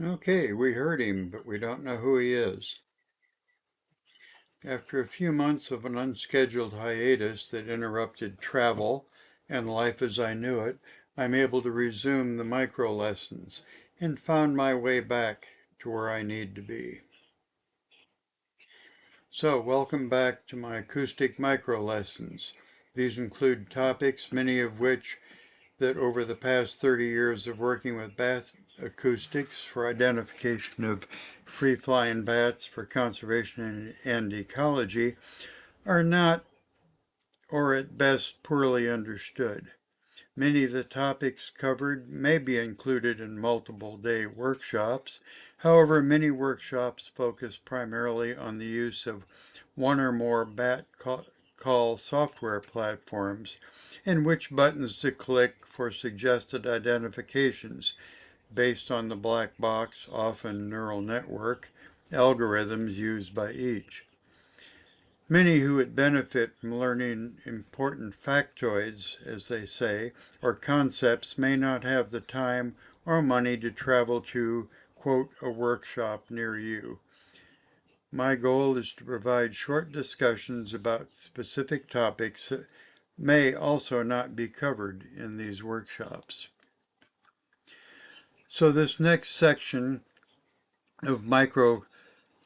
Okay, we heard him, but we don't know who he is. After a few months of an unscheduled hiatus that interrupted travel and life as I knew it, I'm able to resume the micro lessons and found my way back to where I need to be. So, welcome back to my acoustic micro lessons. These include topics, many of which that over the past 30 years of working with bat acoustics for identification of free-flying bats for conservation and ecology are not, or at best, poorly understood. Many of the topics covered may be included in multiple day workshops. However, many workshops focus primarily on the use of one or more bat call software platforms and which buttons to click for suggested identifications based on the black box, often neural network, algorithms used by each. Many who would benefit from learning important factoids, as they say, or concepts may not have the time or money to travel to, quote, a workshop near you. My goal is to provide short discussions about specific topics that may also not be covered in these workshops. So this next section of micro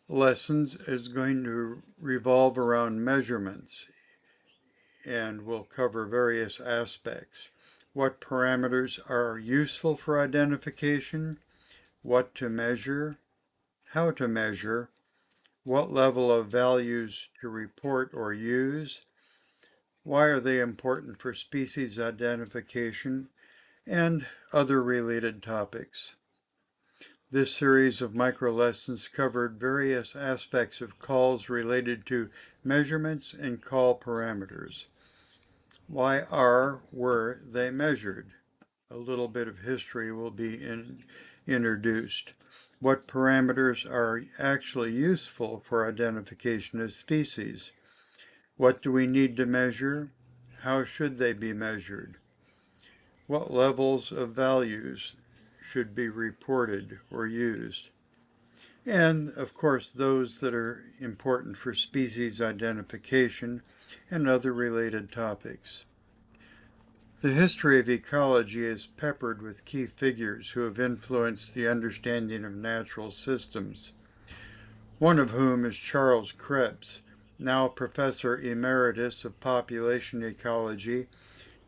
lessons is going to revolve around measurements and will cover various aspects. What parameters are useful for identification, what to measure, how to measure, what level of values to report or use, why are they important for species identification, and other related topics. This series of micro lessons covered various aspects of calls related to measurements and call parameters. Why were they measured? A little bit of history will be introduced. What parameters are actually useful for identification of species? What do we need to measure? How should they be measured? What levels of values should be reported or used? And, of course, those that are important for species identification and other related topics. The history of ecology is peppered with key figures who have influenced the understanding of natural systems, one of whom is Charles Krebs, now Professor Emeritus of Population Ecology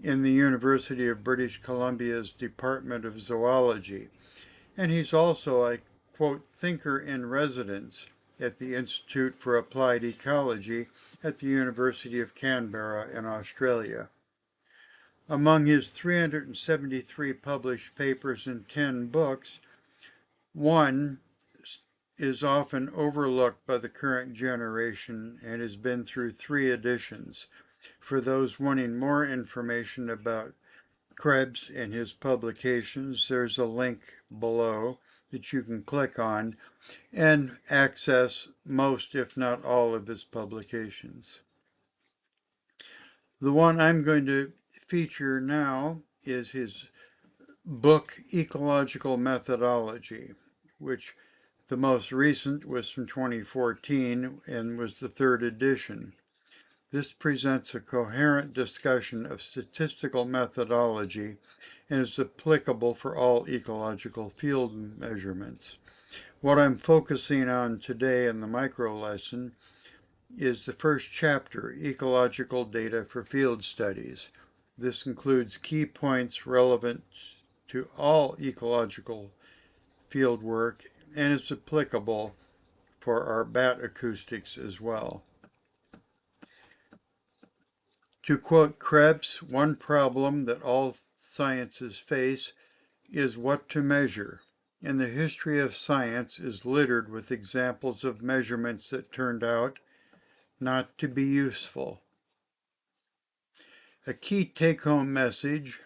in the University of British Columbia's Department of Zoology, and he's also a, quote, thinker in residence at the Institute for Applied Ecology at the University of Canberra in Australia. Among his 373 published papers and 10 books, one is often overlooked by the current generation and has been through 3 editions. For those wanting more information about Krebs and his publications, there's a link below that you can click on and access most, if not all, of his publications. The one I'm going to feature now is his book, Ecological Methodology, which the most recent was from 2014 and was the 3rd edition. This presents a coherent discussion of statistical methodology and is applicable for all ecological field measurements. What I'm focusing on today in the micro lesson is the first chapter, Ecological Data for Field Studies. This includes key points relevant to all ecological field work and is applicable for our bat acoustics as well. To quote Krebs, one problem that all sciences face is what to measure, and the history of science is littered with examples of measurements that turned out not to be useful. A key take-home message,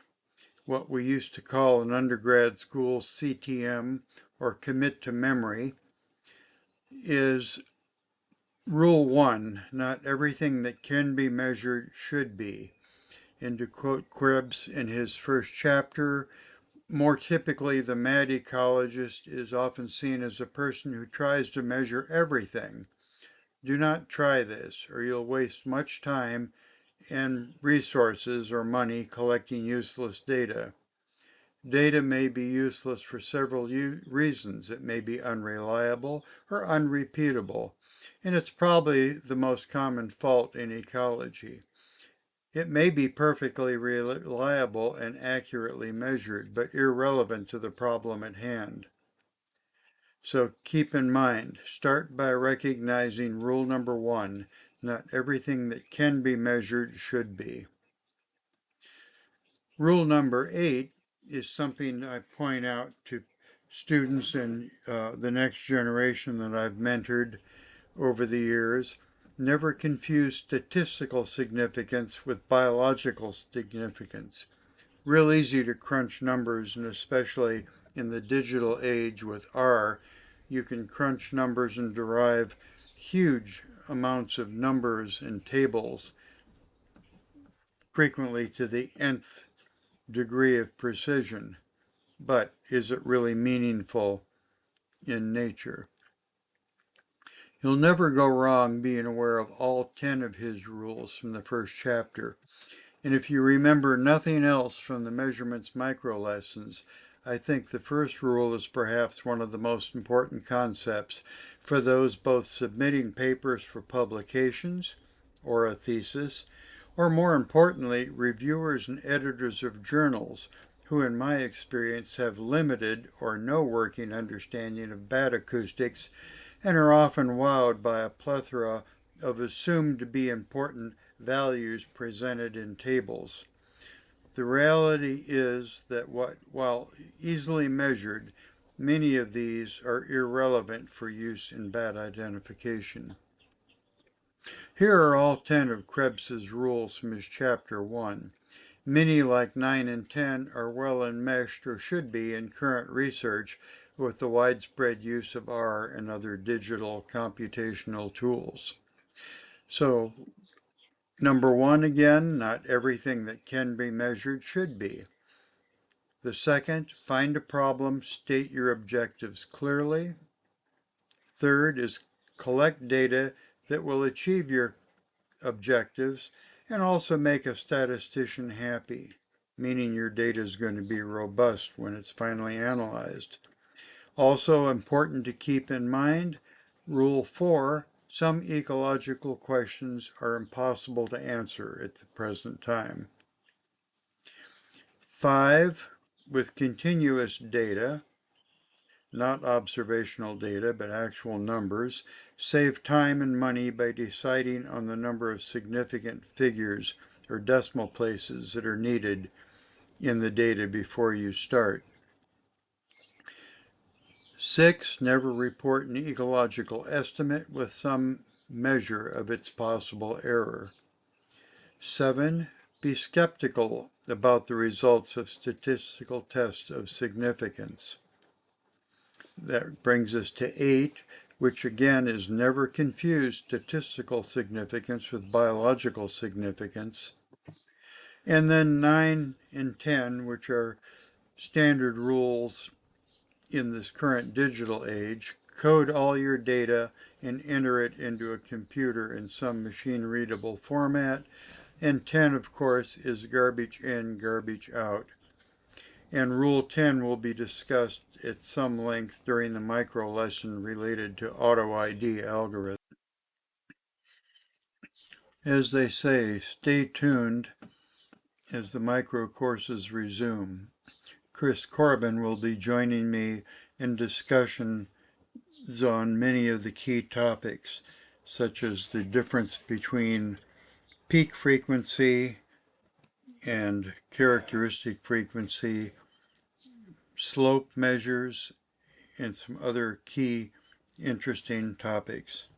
what we used to call in undergrad school CTM or commit to memory, is Rule 1, not everything that can be measured should be. And to quote Krebs in his first chapter, More typically, the mad ecologist is often seen as a person who tries to measure everything. Do not try this, or you'll waste much time and resources or money collecting useless data. Data may be useless for several reasons. It may be unreliable or unrepeatable, and it's probably the most common fault in ecology. It may be perfectly reliable and accurately measured, but irrelevant to the problem at hand. So keep in mind, start by recognizing rule number 1, not everything that can be measured should be. Rule number 8 is something I point out to students in the next generation that I've mentored over the years. Never confuse statistical significance with biological significance. Real easy to crunch numbers, and especially in the digital age with R, you can crunch numbers and derive huge amounts of numbers and tables, frequently to the nth degree of precision. But is it really meaningful in nature? You'll never go wrong being aware of all 10 of his rules from the first chapter. And if you remember nothing else from the measurements micro lessons, I think the first rule is perhaps one of the most important concepts for those both submitting papers for publications or a thesis, or more importantly, reviewers and editors of journals who, in my experience, have limited or no working understanding of bat acoustics and are often wowed by a plethora of assumed to be important values presented in tables. The reality is that while easily measured, many of these are irrelevant for use in bat identification. Here are all 10 of Krebs's rules from his chapter 1. Many, like 9 and 10, are well enmeshed or should be in current research with the widespread use of R and other digital computational tools. So, number 1 again, not everything that can be measured should be. The second, find a problem, state your objectives clearly. Third is collect data that will achieve your objectives and also make a statistician happy, meaning your data is going to be robust when it's finally analyzed. Also important to keep in mind, Rule 4, some ecological questions are impossible to answer at the present time. 5, with continuous data, not observational data, but actual numbers, save time and money by deciding on the number of significant figures or decimal places that are needed in the data before you start. 6, never report an ecological estimate with some measure of its possible error. 7, be skeptical about the results of statistical tests of significance. That brings us to 8, which again is never confuse statistical significance with biological significance. And then 9 and 10, which are standard rules in this current digital age. Code all your data and enter it into a computer in some machine readable format. And 10, of course, is garbage in, garbage out. And Rule 10 will be discussed at some length during the micro lesson related to auto ID algorithms. As they say, stay tuned as the micro courses resume. Chris Corbin will be joining me in discussions on many of the key topics, such as the difference between peak frequency and characteristic frequency, slope measures, and some other key interesting topics.